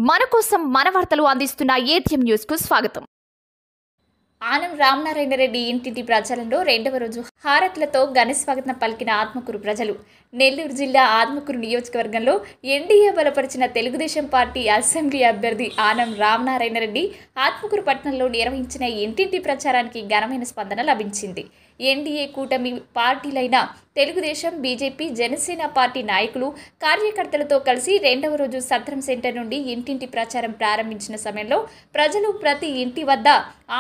మన కోసం మన వార్తలు అందిస్తున్న ఏటీఎం న్యూస్ కు స్వాగతం. ఆనం రామనారాయణ రెడ్డి ఇంటింటి ప్రచారంలో రెండవ రోజు హారతులతో ఘన స్వాగతం పలికిన ఆత్మకూరు ప్రజలు. నెల్లూరు జిల్లా ఆత్మకూరు నియోజకవర్గంలో ఎన్డీఏ బలపరిచిన తెలుగుదేశం పార్టీ అసెంబ్లీ అభ్యర్థి ఆనం రామనారాయణ రెడ్డి ఆత్మకూరు పట్టణంలో నిర్వహించిన ఇంటింటి ప్రచారానికి ఘనమైన స్పందన లభించింది. ఎన్డీఏ కూటమి పార్టీలైన తెలుగుదేశం, బీజేపీ, జనసేన పార్టీ నాయకులు, కార్యకర్తలతో కలిసి రెండవ రోజు సత్రం సెంటర్ నుండి ఇంటింటి ప్రచారం ప్రారంభించిన సమయంలో ప్రజలు ప్రతి ఇంటి వద్ద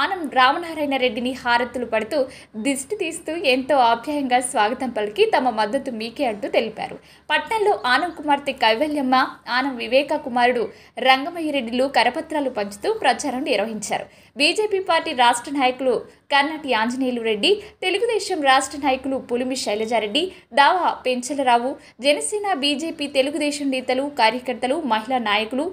ఆనం రామనారాయణ రెడ్డిని హారతులు పడుతూ దిష్టి తీస్తూ ఎంతో ఆప్యాయంగా స్వాగతం పలికి తమ మద్దతు మీకే అంటూ తెలిపారు. పట్నంలో ఆనం కుమార్తె కైవల్యమ్మ, ఆనం వివేక కుమారుడు రంగమయ్యరెడ్డిలు కరపత్రాలు పంచుతూ ప్రచారం నిర్వహించారు. బీజేపీ పార్టీ రాష్ట్ర నాయకులు కన్నటి ఆంజనేయులు రెడ్డి, తెలుగుదేశం రాష్ట్ర నాయకులు పులిమి శైలజారెడ్డి, దావా పెంచలరావు, జనసేన, బీజేపీ, తెలుగుదేశం నేతలు, కార్యకర్తలు, మహిళా నాయకులు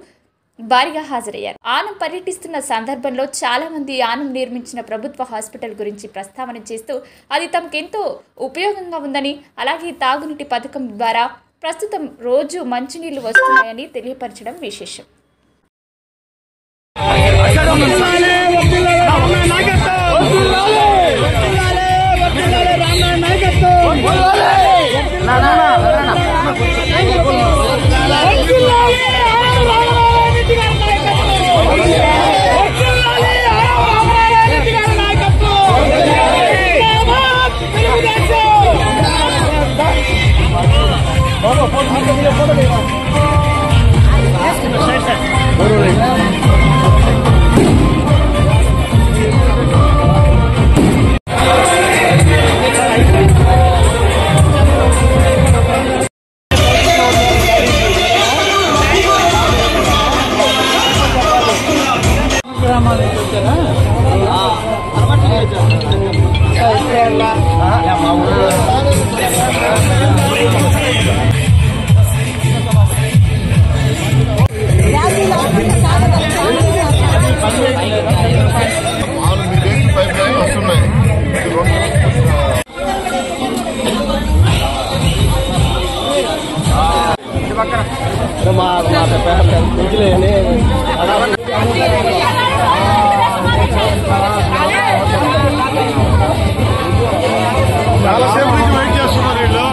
భారీగా హాజరయ్యారు. ఆనం పర్యటిస్తున్న సందర్భంలో చాలా మంది ఆనం నిర్మించిన ప్రభుత్వ హాస్పిటల్ గురించి ప్రస్తావన చేస్తూ అది తమకెంతో ఉపయోగంగా ఉందని, అలాగే తాగునీటి పథకం ద్వారా ప్రస్తుతం రోజు మంచినీళ్లు వస్తున్నాయని తెలియపరచడం విశేషం. చాలాసేపు నుంచి వెయిట్ చేస్తున్నారు వీళ్ళు.